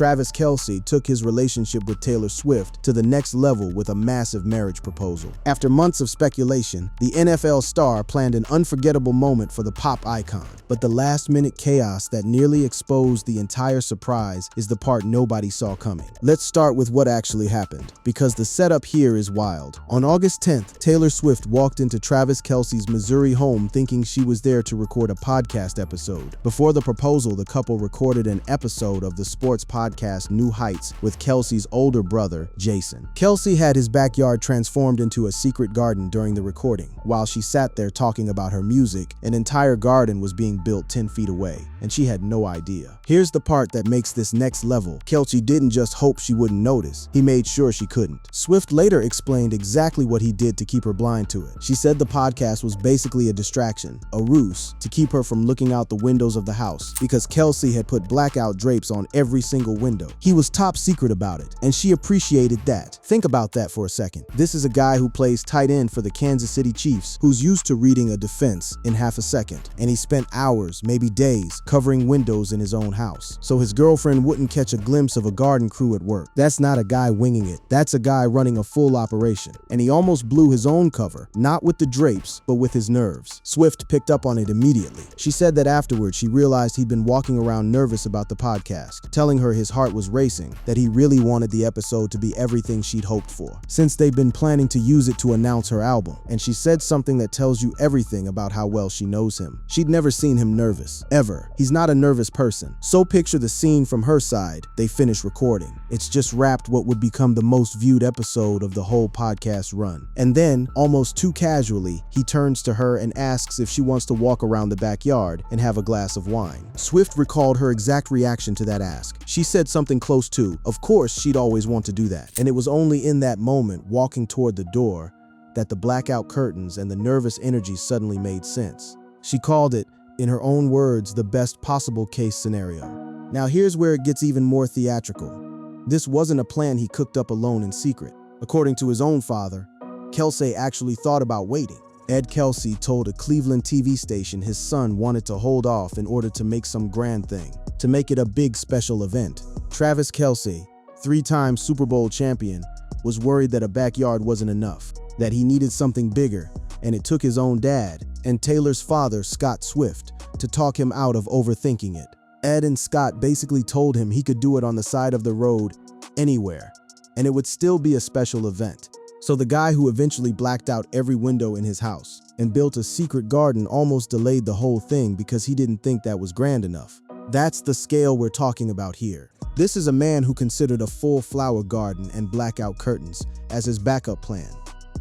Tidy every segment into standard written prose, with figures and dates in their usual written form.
Travis Kelce took his relationship with Taylor Swift to the next level with a massive marriage proposal. After months of speculation, the NFL star planned an unforgettable moment for the pop icon. But the last-minute chaos that nearly exposed the entire surprise is the part nobody saw coming. Let's start with what actually happened, because the setup here is wild. On August 10th, Taylor Swift walked into Travis Kelce's Missouri home thinking she was there to record a podcast episode. Before the proposal, the couple recorded an episode of the sports podcast New Heights with Kelce's older brother, Jason. Kelce had his backyard transformed into a secret garden during the recording. While she sat there talking about her music, an entire garden was being built 10 feet away, and she had no idea. Here's the part that makes this next level. Kelce didn't just hope she wouldn't notice, he made sure she couldn't. Swift later explained exactly what he did to keep her blind to it. She said the podcast was basically a distraction, a ruse, to keep her from looking out the windows of the house, because Kelce had put blackout drapes on every single window. He was top secret about it, and she appreciated that. Think about that for a second. This is a guy who plays tight end for the Kansas City Chiefs, who's used to reading a defense in half a second, and he spent hours, maybe days, covering windows in his own house, so his girlfriend wouldn't catch a glimpse of a garden crew at work. That's not a guy winging it. That's a guy running a full operation. And he almost blew his own cover, not with the drapes, but with his nerves. Swift picked up on it immediately. She said that afterwards she realized he'd been walking around nervous about the podcast, telling her his heart was racing, that he really wanted the episode to be everything she'd hoped for, since they'd been planning to use it to announce her album. And she said something that tells you everything about how well she knows him. She'd never seen him nervous, ever. He's not a nervous person. So picture the scene from her side. They finish recording. It's just wrapped what would become the most viewed episode of the whole podcast run. And then, almost too casually, he turns to her and asks if she wants to walk around the backyard and have a glass of wine. Swift recalled her exact reaction to that ask. She said something close to, of course she'd always want to do that. And it was only in that moment, walking toward the door, that the blackout curtains and the nervous energy suddenly made sense. She called it, in her own words, the best possible case scenario. Now here's where it gets even more theatrical. This wasn't a plan he cooked up alone in secret. According to his own father, Kelce actually thought about waiting. Ed Kelce told a Cleveland TV station his son wanted to hold off in order to make some grand thing, to make it a big special event. Travis Kelce, three-time Super Bowl champion, was worried that a backyard wasn't enough, that he needed something bigger, and it took his own dad and Taylor's father, Scott Swift, to talk him out of overthinking it. Ed and Scott basically told him he could do it on the side of the road, anywhere, and it would still be a special event. So the guy who eventually blacked out every window in his house and built a secret garden almost delayed the whole thing because he didn't think that was grand enough. That's the scale we're talking about here. This is a man who considered a full flower garden and blackout curtains as his backup plan,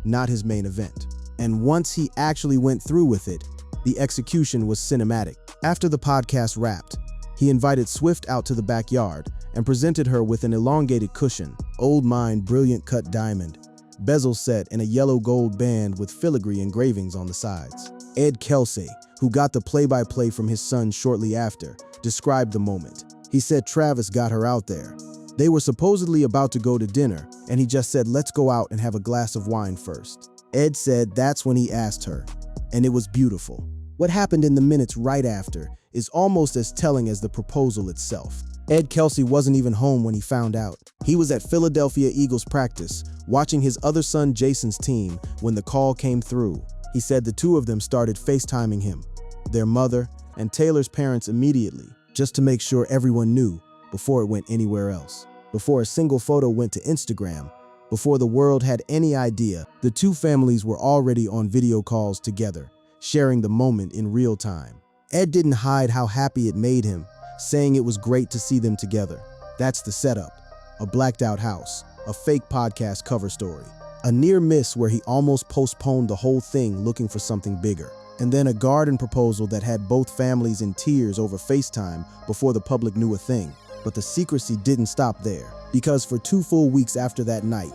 not his main event. And once he actually went through with it, the execution was cinematic. After the podcast wrapped, he invited Swift out to the backyard and presented her with an elongated cushion, old mine brilliant cut diamond, bezel set in a yellow gold band with filigree engravings on the sides. Ed Kelce, who got the play-by-play from his son shortly after, described the moment. He said Travis got her out there. They were supposedly about to go to dinner, and he just said, let's go out and have a glass of wine first. Ed said that's when he asked her, and it was beautiful. What happened in the minutes right after is almost as telling as the proposal itself. Ed Kelce wasn't even home when he found out. He was at Philadelphia Eagles practice, watching his other son Jason's team when the call came through. He said the two of them started FaceTiming him, their mother, and Taylor's parents immediately, just to make sure everyone knew before it went anywhere else. Before a single photo went to Instagram, before the world had any idea, the two families were already on video calls together, sharing the moment in real time. Ed didn't hide how happy it made him, saying it was great to see them together. That's the setup. A blacked out house, a fake podcast cover story, a near miss where he almost postponed the whole thing looking for something bigger, and then a garden proposal that had both families in tears over FaceTime before the public knew a thing. But the secrecy didn't stop there, because for 2 full weeks after that night,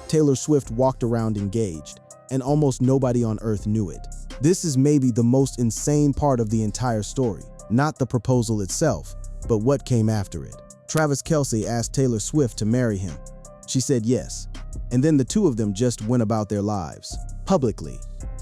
Taylor Swift walked around engaged, and almost nobody on earth knew it. This is maybe the most insane part of the entire story, not the proposal itself, but what came after it. Travis Kelce asked Taylor Swift to marry him. She said yes, and then the two of them just went about their lives, publicly,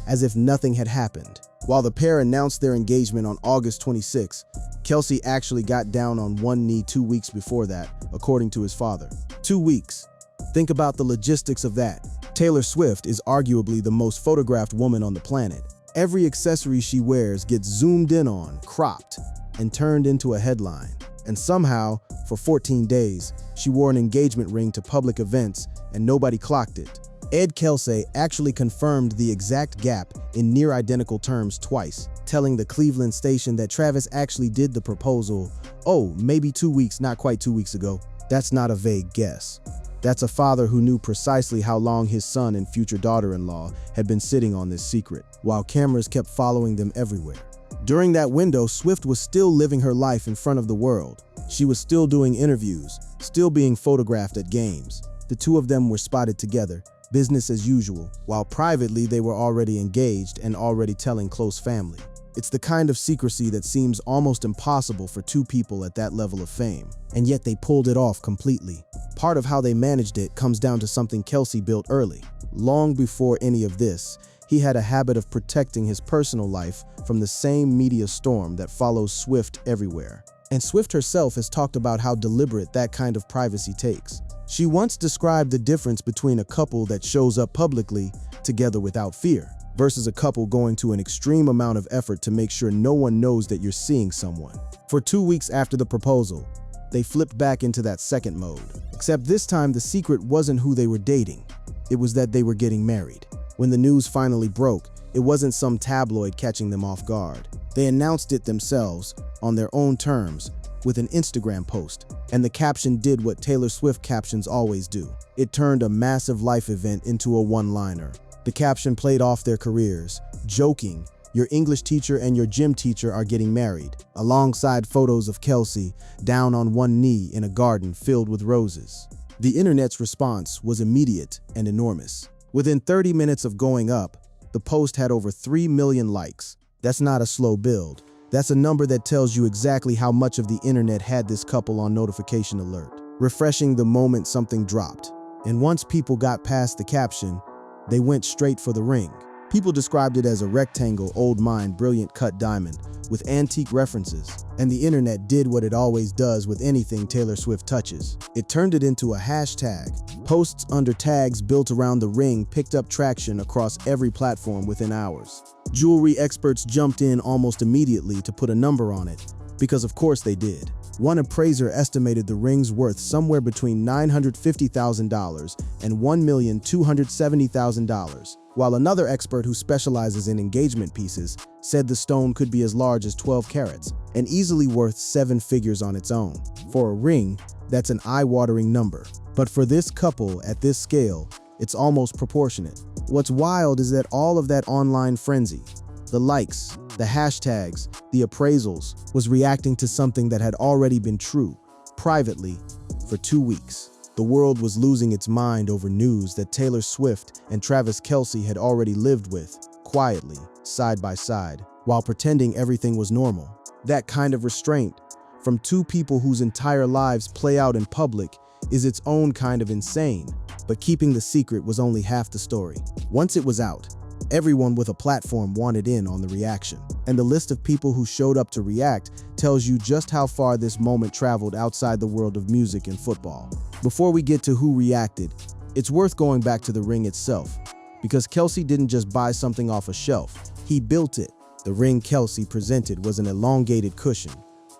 as if nothing had happened. While the pair announced their engagement on August 26, Kelce actually got down on one knee 2 weeks before that, according to his father. 2 weeks. Think about the logistics of that. Taylor Swift is arguably the most photographed woman on the planet. Every accessory she wears gets zoomed in on, cropped, and turned into a headline. And somehow, for 14 days, she wore an engagement ring to public events and nobody clocked it. Ed Kelce actually confirmed the exact gap in near-identical terms twice, telling the Cleveland station that Travis actually did the proposal, maybe 2 weeks, not quite 2 weeks ago. That's not a vague guess. That's a father who knew precisely how long his son and future daughter-in-law had been sitting on this secret, while cameras kept following them everywhere. During that window, Swift was still living her life in front of the world. She was still doing interviews, still being photographed at games. The two of them were spotted together, business as usual, while privately they were already engaged and already telling close family. It's the kind of secrecy that seems almost impossible for two people at that level of fame, and yet they pulled it off completely. Part of how they managed it comes down to something Kelce built early. Long before any of this, he had a habit of protecting his personal life from the same media storm that follows Swift everywhere. And Swift herself has talked about how deliberate that kind of privacy takes. She once described the difference between a couple that shows up publicly together without fear versus a couple going to an extreme amount of effort to make sure no one knows that you're seeing someone. For 2 weeks after the proposal, they flipped back into that second mode. Except this time the secret wasn't who they were dating. It was that they were getting married. When the news finally broke, it wasn't some tabloid catching them off guard. They announced it themselves, on their own terms, with an Instagram post, and the caption did what Taylor Swift captions always do. It turned a massive life event into a one-liner. The caption played off their careers, joking, "Your English teacher and your gym teacher are getting married," alongside photos of Kelce down on one knee in a garden filled with roses. The internet's response was immediate and enormous. Within 30 minutes of going up, the post had over 3 million likes. That's not a slow build. That's a number that tells you exactly how much of the internet had this couple on notification alert, refreshing the moment something dropped. And once people got past the caption, they went straight for the ring. People described it as a rectangle, old mine, brilliant cut diamond with antique references. And the internet did what it always does with anything Taylor Swift touches. It turned it into a hashtag. Posts under tags built around the ring picked up traction across every platform within hours. Jewelry experts jumped in almost immediately to put a number on it, because of course they did. One appraiser estimated the ring's worth somewhere between $950,000 and $1,270,000, while another expert who specializes in engagement pieces said the stone could be as large as 12 carats and easily worth 7 figures on its own. For a ring, that's an eye-watering number. But for this couple at this scale, it's almost proportionate. What's wild is that all of that online frenzy, the likes, the hashtags, the appraisals, was reacting to something that had already been true, privately, for 2 weeks. The world was losing its mind over news that Taylor Swift and Travis Kelce had already lived with, quietly, side by side, while pretending everything was normal. That kind of restraint, from two people whose entire lives play out in public, is its own kind of insane. But keeping the secret was only half the story. Once it was out, everyone with a platform wanted in on the reaction. And the list of people who showed up to react tells you just how far this moment traveled outside the world of music and football. Before we get to who reacted, it's worth going back to the ring itself, because Kelce didn't just buy something off a shelf, he built it. The ring Kelce presented was an elongated cushion,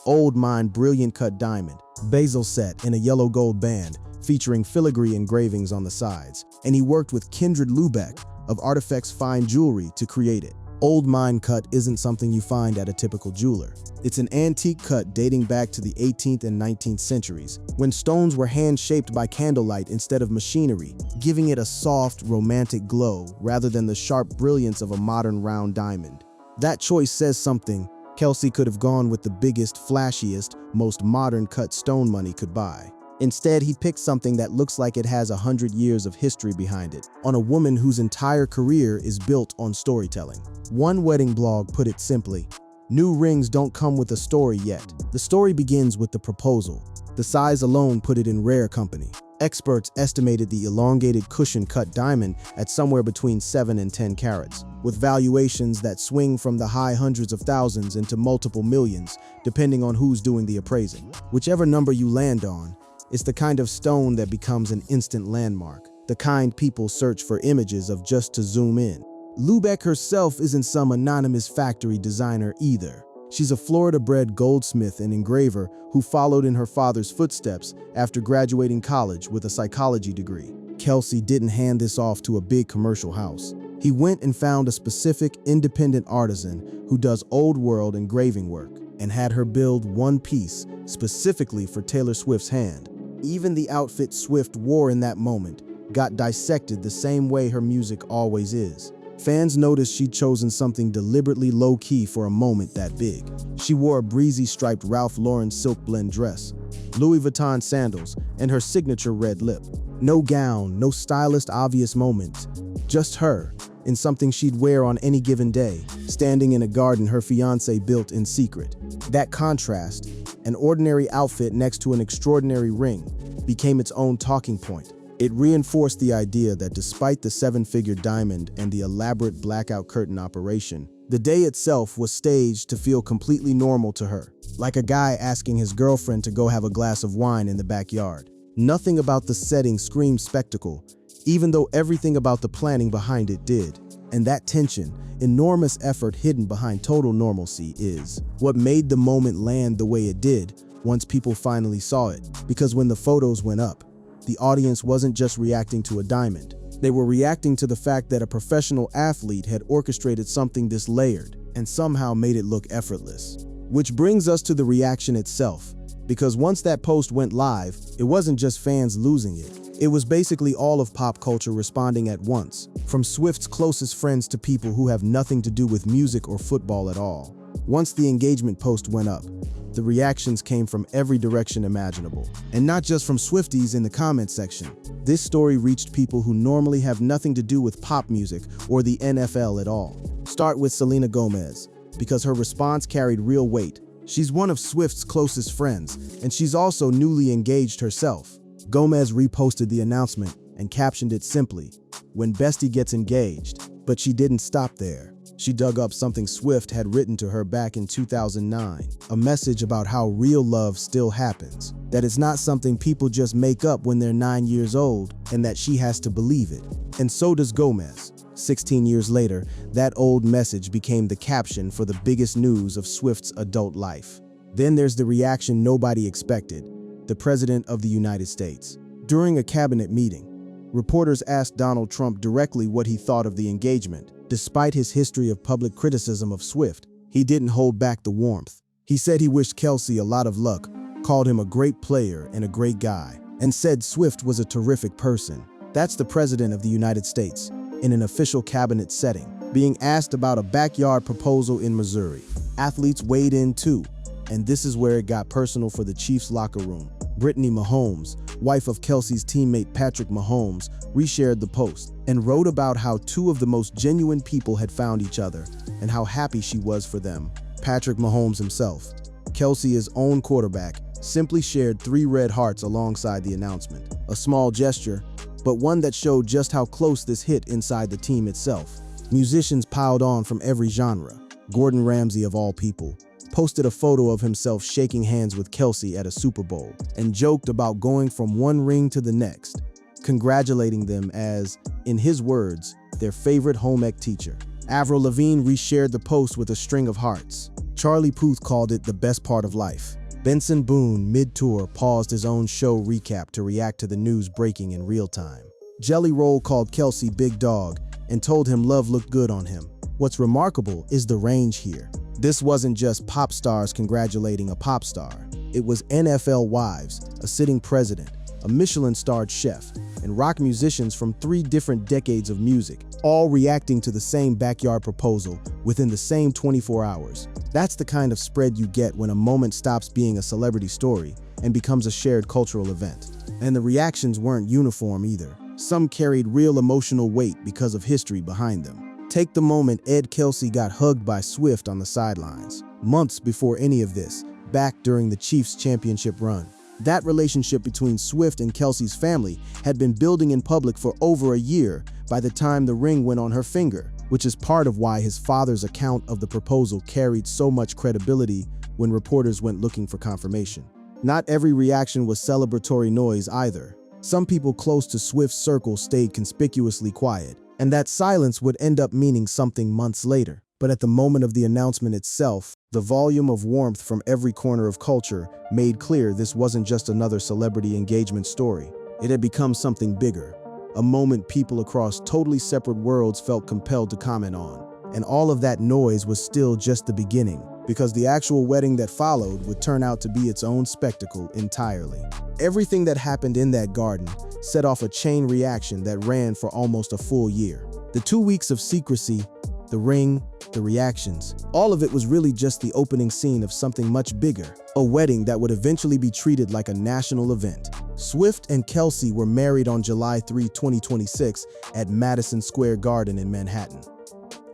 old mine brilliant cut diamond, bezel set in a yellow gold band, featuring filigree engravings on the sides, and he worked with Kindred Lubeck of Artifacts Fine Jewelry to create it. Old mine cut isn't something you find at a typical jeweler. It's an antique cut dating back to the 18th and 19th centuries, when stones were hand-shaped by candlelight instead of machinery, giving it a soft, romantic glow rather than the sharp brilliance of a modern round diamond. That choice says something. Kelce could have gone with the biggest, flashiest, most modern cut stone money could buy. Instead, he picked something that looks like it has 100 years of history behind it, on a woman whose entire career is built on storytelling. One wedding blog put it simply, "New rings don't come with a story yet. The story begins with the proposal." The size alone put it in rare company. Experts estimated the elongated cushion-cut diamond at somewhere between 7 and 10 carats, with valuations that swing from the high hundreds of thousands into multiple millions, depending on who's doing the appraising. Whichever number you land on, it's the kind of stone that becomes an instant landmark, the kind people search for images of just to zoom in. Lubeck herself isn't some anonymous factory designer either. She's a Florida-bred goldsmith and engraver who followed in her father's footsteps after graduating college with a psychology degree. Kelce didn't hand this off to a big commercial house. He went and found a specific independent artisan who does old-world engraving work and had her build one piece specifically for Taylor Swift's hand. Even the outfit Swift wore in that moment got dissected the same way her music always is. Fans noticed she'd chosen something deliberately low-key for a moment that big. She wore a breezy striped Ralph Lauren silk blend dress, Louis Vuitton sandals, and her signature red lip. No gown, no stylist obvious moments, just her, in something she'd wear on any given day, standing in a garden her fiancé built in secret. That contrast, an ordinary outfit next to an extraordinary ring, became its own talking point. It reinforced the idea that despite the 7-figure diamond and the elaborate blackout curtain operation, the day itself was staged to feel completely normal to her, like a guy asking his girlfriend to go have a glass of wine in the backyard. Nothing about the setting screamed spectacle, even though everything about the planning behind it did. And that tension, enormous effort hidden behind total normalcy is what made the moment land the way it did once people finally saw it. Because when the photos went up, the audience wasn't just reacting to a diamond. They were reacting to the fact that a professional athlete had orchestrated something this layered and somehow made it look effortless. Which brings us to the reaction itself, because once that post went live, it wasn't just fans losing it. It was basically all of pop culture responding at once, from Swift's closest friends to people who have nothing to do with music or football at all. Once the engagement post went up, the reactions came from every direction imaginable. And not just from Swifties in the comments section. This story reached people who normally have nothing to do with pop music or the NFL at all. Start with Selena Gomez, because her response carried real weight. She's one of Swift's closest friends, and she's also newly engaged herself. Gomez reposted the announcement and captioned it simply, "When Bestie gets engaged." But she didn't stop there. She dug up something Swift had written to her back in 2009, a message about how real love still happens, that it's not something people just make up when they're 9 years old, and that she has to believe it. And so does Gomez. 16 years later, that old message became the caption for the biggest news of Swift's adult life. Then there's the reaction nobody expected, the President of the United States. During a cabinet meeting, reporters asked Donald Trump directly what he thought of the engagement. Despite his history of public criticism of Swift, he didn't hold back the warmth. He said he wished Kelce a lot of luck, called him a great player and a great guy, and said Swift was a terrific person. That's the President of the United States, in an official cabinet setting, being asked about a backyard proposal in Missouri. Athletes weighed in too, and this is where it got personal for the Chiefs locker room. Brittany Mahomes, wife of Kelce's teammate Patrick Mahomes, reshared the post and wrote about how two of the most genuine people had found each other and how happy she was for them. Patrick Mahomes himself, Kelce's own quarterback, simply shared 3 red hearts alongside the announcement. A small gesture, but one that showed just how close this hit inside the team itself. Musicians piled on from every genre. Gordon Ramsay, of all people, posted a photo of himself shaking hands with Kelce at a Super Bowl and joked about going from one ring to the next, congratulating them as, in his words, their favorite home ec teacher. Avril Lavigne reshared the post with a string of hearts. Charlie Puth called it the best part of life. Benson Boone, mid-tour, paused his own show recap to react to the news breaking in real time. Jelly Roll called Kelce Big Dog and told him love looked good on him. What's remarkable is the range here. This wasn't just pop stars congratulating a pop star. It was NFL wives, a sitting president, a Michelin-starred chef, and rock musicians from 3 different decades of music, all reacting to the same backyard proposal within the same 24 hours. That's the kind of spread you get when a moment stops being a celebrity story and becomes a shared cultural event. And the reactions weren't uniform either. Some carried real emotional weight because of history behind them. Take the moment Ed Kelce got hugged by Swift on the sidelines, months before any of this, back during the Chiefs' championship run. That relationship between Swift and Kelce's family had been building in public for over a year by the time the ring went on her finger, which is part of why his father's account of the proposal carried so much credibility when reporters went looking for confirmation. Not every reaction was celebratory noise either. Some people close to Swift's circle stayed conspicuously quiet, and that silence would end up meaning something months later. But at the moment of the announcement itself, the volume of warmth from every corner of culture made clear this wasn't just another celebrity engagement story. It had become something bigger, a moment people across totally separate worlds felt compelled to comment on. And all of that noise was still just the beginning, because the actual wedding that followed would turn out to be its own spectacle entirely. Everything that happened in that garden set off a chain reaction that ran for almost a full year. The 2 weeks of secrecy, the ring, the reactions, all of it was really just the opening scene of something much bigger, a wedding that would eventually be treated like a national event. Swift and Kelce were married on July 3, 2026 at Madison Square Garden in Manhattan.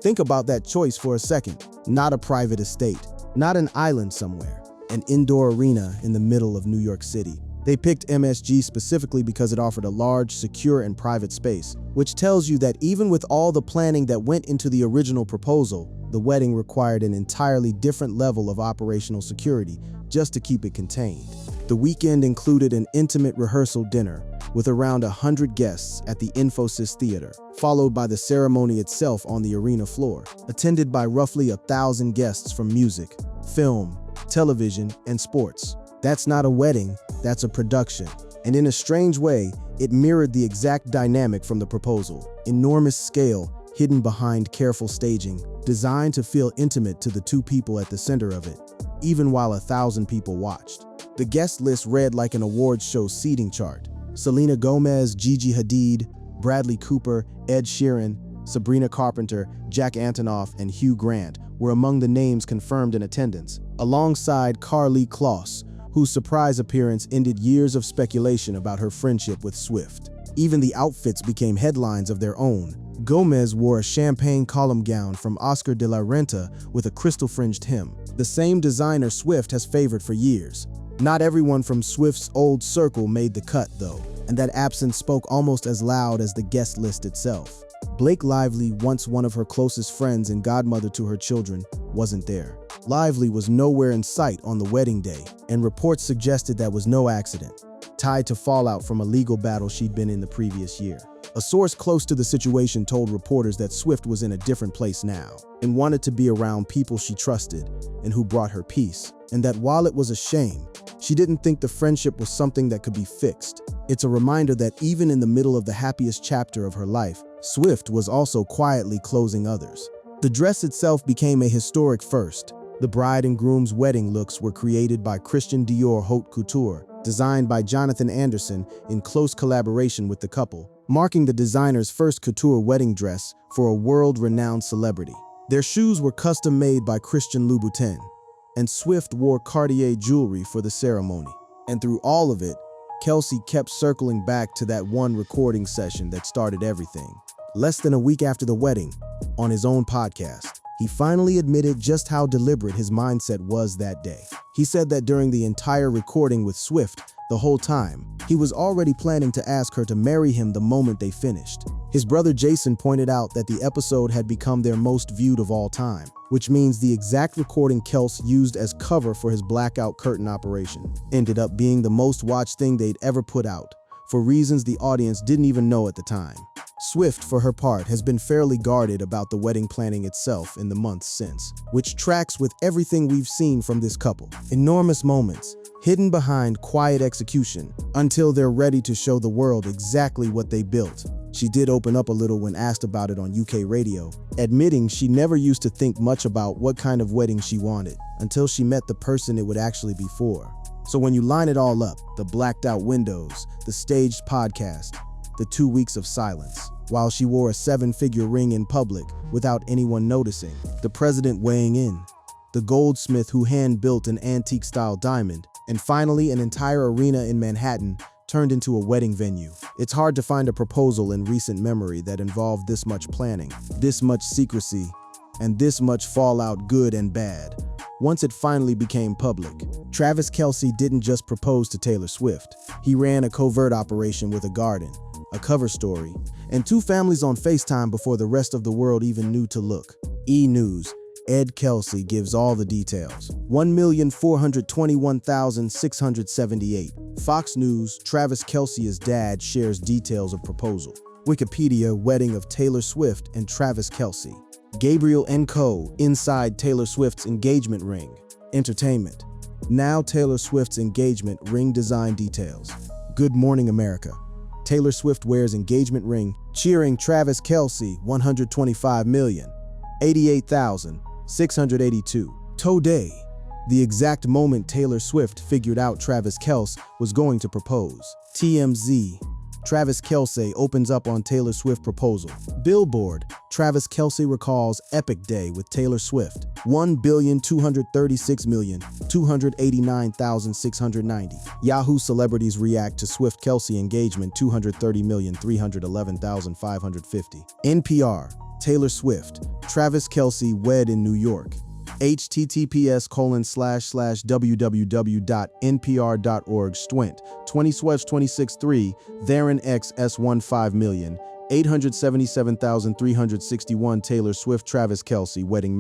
Think about that choice for a second. Not a private estate, not an island somewhere, an indoor arena in the middle of New York City. They picked MSG specifically because it offered a large, secure, and private space, which tells you that even with all the planning that went into the original proposal, the wedding required an entirely different level of operational security just to keep it contained. The weekend included an intimate rehearsal dinner with around 100 guests at the Infosys Theater, followed by the ceremony itself on the arena floor, attended by roughly 1,000 guests from music, film, television, and sports. That's not a wedding, that's a production. And in a strange way, it mirrored the exact dynamic from the proposal. Enormous scale, hidden behind careful staging, designed to feel intimate to the two people at the center of it, even while 1,000 people watched. The guest list read like an awards show seating chart. Selena Gomez, Gigi Hadid, Bradley Cooper, Ed Sheeran, Sabrina Carpenter, Jack Antonoff, and Hugh Grant were among the names confirmed in attendance, alongside Karlie Kloss, whose surprise appearance ended years of speculation about her friendship with Swift. Even the outfits became headlines of their own. Gomez wore a champagne column gown from Oscar de la Renta with a crystal-fringed hem, the same designer Swift has favored for years. Not everyone from Swift's old circle made the cut, though, and that absence spoke almost as loud as the guest list itself. Blake Lively, once one of her closest friends and godmother to her children, wasn't there. Lively was nowhere in sight on the wedding day, and reports suggested that was no accident, tied to fallout from a legal battle she'd been in the previous year. A source close to the situation told reporters that Swift was in a different place now, and wanted to be around people she trusted and who brought her peace, and that while it was a shame, she didn't think the friendship was something that could be fixed. It's a reminder that even in the middle of the happiest chapter of her life, Swift was also quietly closing others. The dress itself became a historic first. The bride and groom's wedding looks were created by Christian Dior Haute Couture, designed by Jonathan Anderson in close collaboration with the couple, marking the designer's first couture wedding dress for a world-renowned celebrity. Their shoes were custom-made by Christian Louboutin, and Swift wore Cartier jewelry for the ceremony. And through all of it, Kelce kept circling back to that one recording session that started everything. Less than a week after the wedding, on his own podcast, he finally admitted just how deliberate his mindset was that day. He said that during the entire recording with Swift, the whole time, he was already planning to ask her to marry him the moment they finished. His brother Jason pointed out that the episode had become their most viewed of all time, which means the exact recording Kelce used as cover for his blackout curtain operation ended up being the most watched thing they'd ever put out, for reasons the audience didn't even know at the time. Swift, for her part, has been fairly guarded about the wedding planning itself in the months since, which tracks with everything we've seen from this couple. Enormous moments, hidden behind quiet execution, until they're ready to show the world exactly what they built. She did open up a little when asked about it on UK radio, admitting she never used to think much about what kind of wedding she wanted, until she met the person it would actually be for. So when you line it all up, the blacked out windows, the staged podcast, the 2 weeks of silence, while she wore a 7-figure ring in public without anyone noticing, the president weighing in, the goldsmith who hand-built an antique-style diamond, and finally an entire arena in Manhattan turned into a wedding venue. It's hard to find a proposal in recent memory that involved this much planning, this much secrecy, and this much fallout, good and bad. Once it finally became public, Travis Kelce didn't just propose to Taylor Swift. He ran a covert operation with a garden, a cover story, and 2 families on FaceTime before the rest of the world even knew to look. E! News, Ed Kelce gives all the details. 1,421,678. Fox News, Travis Kelce's dad shares details of proposal. Wikipedia, wedding of Taylor Swift and Travis Kelce. Gabriel & Co. inside Taylor Swift's engagement ring. Entertainment. Now Taylor Swift's engagement ring design details. Good Morning America. Taylor Swift wears engagement ring, cheering Travis Kelce, 125,088,682. Today, the exact moment Taylor Swift figured out Travis Kelce was going to propose. TMZ. Travis Kelce opens up on Taylor Swift proposal. Billboard, Travis Kelce recalls epic day with Taylor Swift. 1,236,289,690. Yahoo celebrities react to Swift-Kelce engagement. 230,311,550. NPR, Taylor Swift, Travis Kelce wed in New York. https://www.npr.org Stwent 2026-3 Theron XS15,877,361 Taylor Swift Travis Kelce wedding